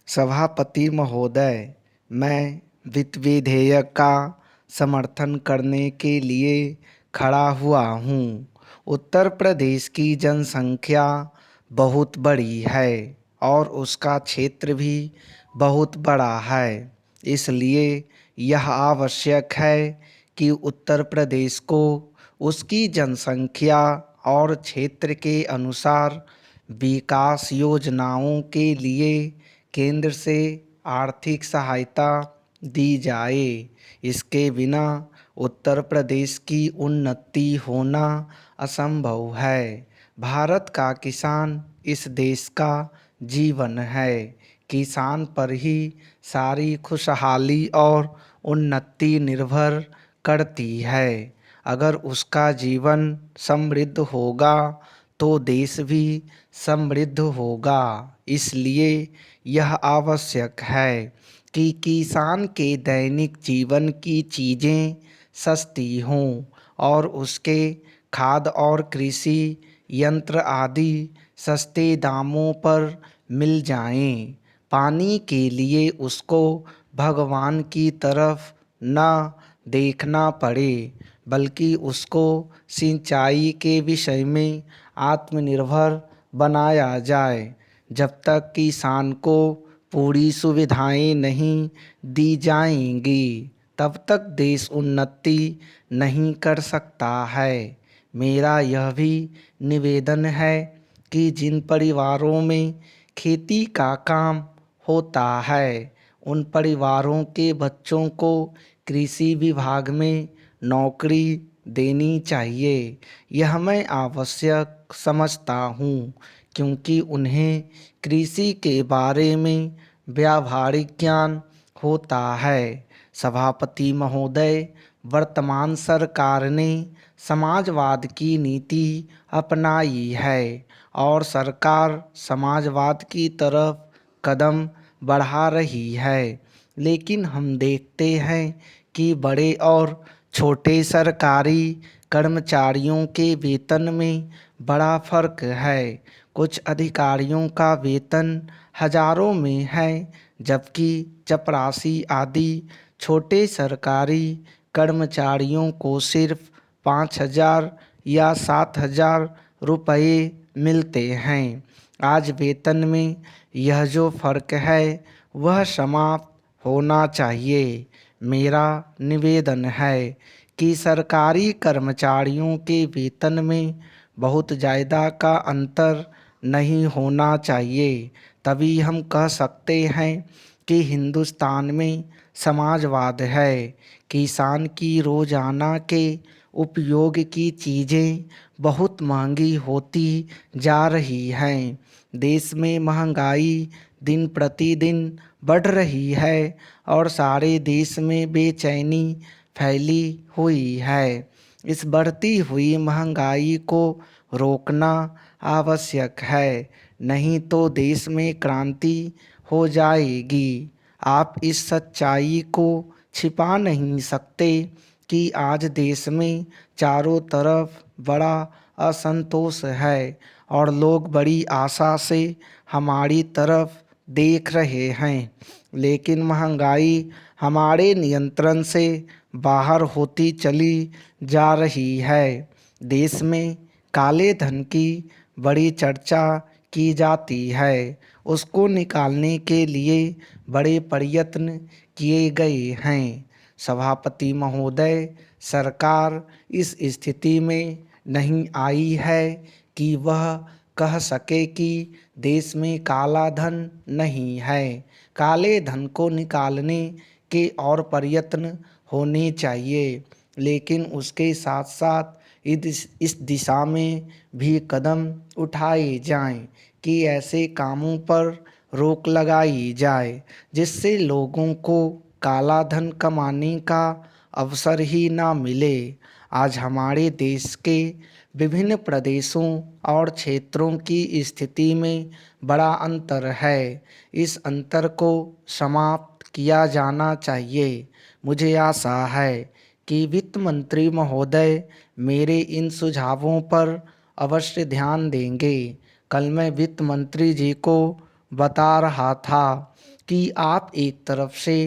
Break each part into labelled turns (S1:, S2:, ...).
S1: सभापति महोदय, मैं वित्त विधेयक का समर्थन करने के लिए खड़ा हुआ हूँ। उत्तर प्रदेश की जनसंख्या बहुत बड़ी है और उसका क्षेत्र भी बहुत बड़ा है। इसलिए यह आवश्यक है कि उत्तर प्रदेश को उसकी जनसंख्या और क्षेत्र के अनुसार विकास योजनाओं के लिए केंद्र से आर्थिक सहायता दी जाए। इसके बिना उत्तर प्रदेश की उन्नति होना असंभव है। भारत का किसान इस देश का जीवन है। किसान पर ही सारी खुशहाली और उन्नति निर्भर करती है। अगर उसका जीवन समृद्ध होगा तो देश भी समृद्ध होगा। इसलिए यह आवश्यक है कि किसान के दैनिक जीवन की चीज़ें सस्ती हों और उसके खाद और कृषि यंत्र आदि सस्ते दामों पर मिल जाएं। पानी के लिए उसको भगवान की तरफ न देखना पड़े, बल्कि उसको सिंचाई के विषय में आत्मनिर्भर बनाया जाए। जब तक किसान को पूरी सुविधाएं नहीं दी जाएंगी, तब तक देश उन्नति नहीं कर सकता है। मेरा यह भी निवेदन है कि जिन परिवारों में खेती का काम होता है, उन परिवारों के बच्चों को कृषि विभाग में नौकरी देनी चाहिए। यह मैं आवश्यक समझता हूँ, क्योंकि उन्हें कृषि के बारे में व्यावहारिक ज्ञान होता है। सभापति महोदय, वर्तमान सरकार ने समाजवाद की नीति अपनाई है और सरकार समाजवाद की तरफ कदम बढ़ा रही है। लेकिन हम देखते हैं कि बड़े और छोटे सरकारी कर्मचारियों के वेतन में बड़ा फर्क है। कुछ अधिकारियों का वेतन हजारों में है, जबकि चपरासी आदि छोटे सरकारी कर्मचारियों को सिर्फ 5,000 या 7,000 रुपये मिलते हैं। आज वेतन में यह जो फर्क है वह समाप्त होना चाहिए। मेरा निवेदन है कि सरकारी कर्मचारियों के वेतन में बहुत ज़्यादा का अंतर नहीं होना चाहिए। तभी हम कह सकते हैं कि हिंदुस्तान में समाजवाद है। किसान की रोज़ाना के उपयोग की चीज़ें बहुत महंगी होती जा रही हैं। देश में महंगाई दिन प्रतिदिन बढ़ रही है और सारे देश में बेचैनी फैली हुई है। इस बढ़ती हुई महंगाई को रोकना आवश्यक है, नहीं तो देश में क्रांति हो जाएगी। आप इस सच्चाई को छिपा नहीं सकते कि आज देश में चारों तरफ बड़ा असंतोष है और लोग बड़ी आशा से हमारी तरफ देख रहे हैं। लेकिन महंगाई हमारे नियंत्रण से बाहर होती चली जा रही है। देश में काले धन की बड़ी चर्चा की जाती है। उसको निकालने के लिए बड़े प्रयत्न किए गए हैं। सभापति महोदय, सरकार इस स्थिति में नहीं आई है कि वह कह सके कि देश में काला धन नहीं है। काले धन को निकालने के और प्रयत्न होने चाहिए, लेकिन उसके साथ साथ इस दिशा में भी कदम उठाए जाएं कि ऐसे कामों पर रोक लगाई जाए जिससे लोगों को काला धन कमाने का अवसर ही ना मिले। आज हमारे देश के विभिन्न प्रदेशों और क्षेत्रों की स्थिति में बड़ा अंतर है। इस अंतर को समाप्त किया जाना चाहिए। मुझे आशा है कि वित्त मंत्री महोदय मेरे इन सुझावों पर अवश्य ध्यान देंगे। कल मैं वित्त मंत्री जी को बता रहा था कि आप एक तरफ से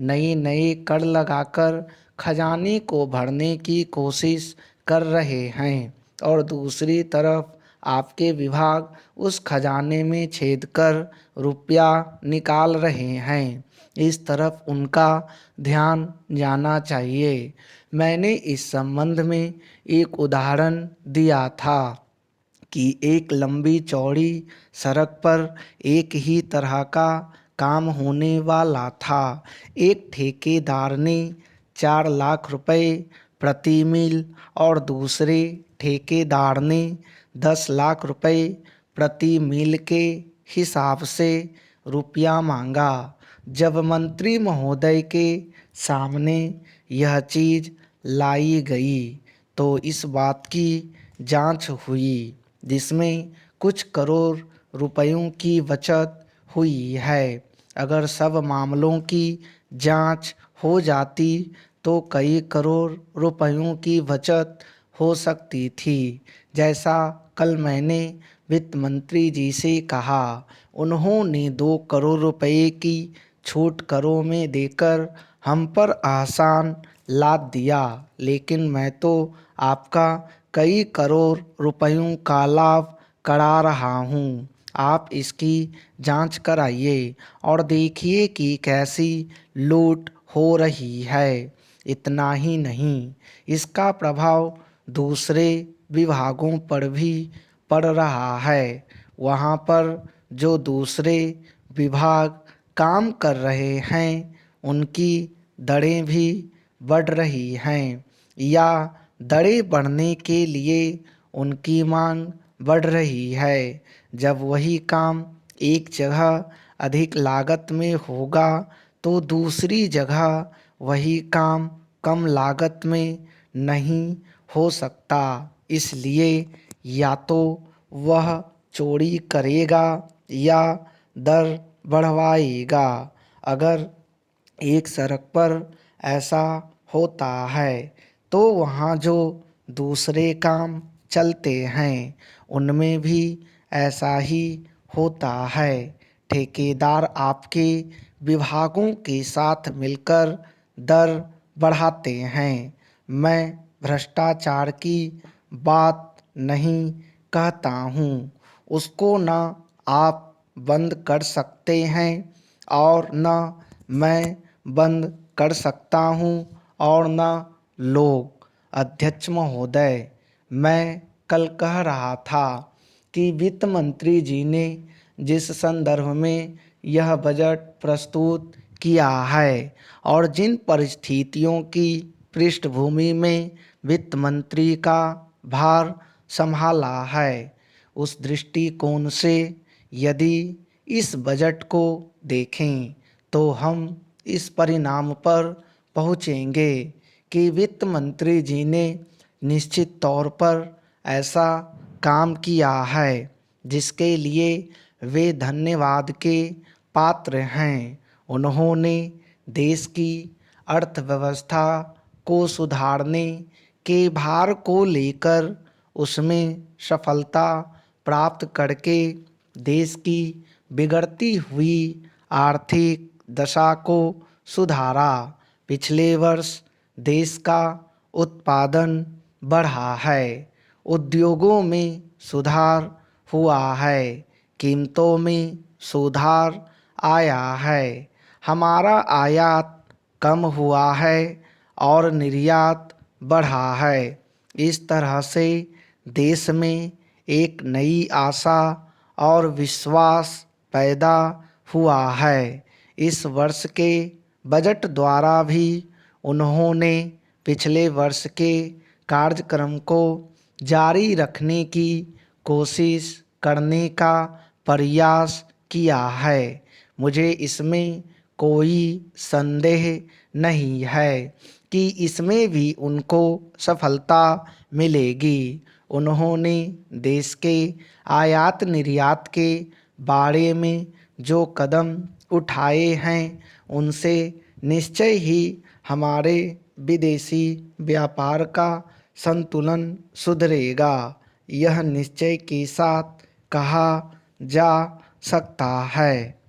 S1: नए नए कर लगाकर खजाने को भरने की कोशिश कर रहे हैं और दूसरी तरफ आपके विभाग उस खजाने में छेद कर रुपया निकाल रहे हैं। इस तरफ उनका ध्यान जाना चाहिए। मैंने इस संबंध में एक उदाहरण दिया था कि एक लंबी चौड़ी सड़क पर एक ही तरह का काम होने वाला था। एक ठेकेदार ने 4 लाख रुपए प्रति मील और दूसरे ठेकेदार ने 10 लाख रुपए प्रति मील के हिसाब से रुपया मांगा। जब मंत्री महोदय के सामने यह चीज़ लाई गई तो इस बात की जांच हुई जिसमें कुछ करोड़ रुपयों की बचत हुई है। अगर सब मामलों की जांच हो जाती तो कई करोड़ रुपयों की बचत हो सकती थी। जैसा कल मैंने वित्त मंत्री जी से कहा, उन्होंने 2 करोड़ रुपए की छूट करों में देकर हम पर आसान लाद दिया, लेकिन मैं तो आपका कई करोड़ रुपयों का लाभ करा रहा हूँ। आप इसकी जांच कराइए और देखिए कि कैसी लूट हो रही है। इतना ही नहीं, इसका प्रभाव दूसरे विभागों पर भी पड़ रहा है। वहाँ पर जो दूसरे विभाग काम कर रहे हैं उनकी दरें भी बढ़ रही हैं या दरें बढ़ने के लिए उनकी मांग बढ़ रही है। जब वही काम एक जगह अधिक लागत में होगा तो दूसरी जगह वही काम कम लागत में नहीं हो सकता। इसलिए या तो वह चोरी करेगा या दर बढ़वाएगा। अगर एक सड़क पर ऐसा होता है तो वहाँ जो दूसरे काम चलते हैं उनमें भी ऐसा ही होता है। ठेकेदार आपके विभागों के साथ मिलकर दर बढ़ाते हैं। मैं भ्रष्टाचार की बात नहीं कहता हूँ, उसको न आप बंद कर सकते हैं और न मैं बंद कर सकता हूँ और न लोग। अध्यक्ष महोदय, मैं कल कह रहा था कि वित्त मंत्री जी ने जिस संदर्भ में यह बजट प्रस्तुत किया है और जिन परिस्थितियों की पृष्ठभूमि में वित्त मंत्री का भार संभाला है, उस दृष्टिकोण से यदि इस बजट को देखें तो हम इस परिणाम पर पहुँचेंगे कि वित्त मंत्री जी ने निश्चित तौर पर ऐसा काम किया है जिसके लिए वे धन्यवाद के पात्र हैं। उन्होंने देश की अर्थव्यवस्था को सुधारने के भार को लेकर उसमें सफलता प्राप्त करके देश की बिगड़ती हुई आर्थिक दशा को सुधारा। पिछले वर्ष देश का उत्पादन बढ़ा है, उद्योगों में सुधार हुआ है, कीमतों में सुधार आया है, हमारा आयात कम हुआ है और निर्यात बढ़ा है। इस तरह से देश में एक नई आशा और विश्वास पैदा हुआ है। इस वर्ष के बजट द्वारा भी उन्होंने पिछले वर्ष के कार्यक्रम को जारी रखने की कोशिश करने का प्रयास किया है। मुझे इसमें कोई संदेह नहीं है कि इसमें भी उनको सफलता मिलेगी। उन्होंने देश के आयात निर्यात के बारे में जो कदम उठाए हैं उनसे निश्चय ही हमारे विदेशी व्यापार का संतुलन सुधरेगा। यह निश्चय के साथ कहा जा सकता है।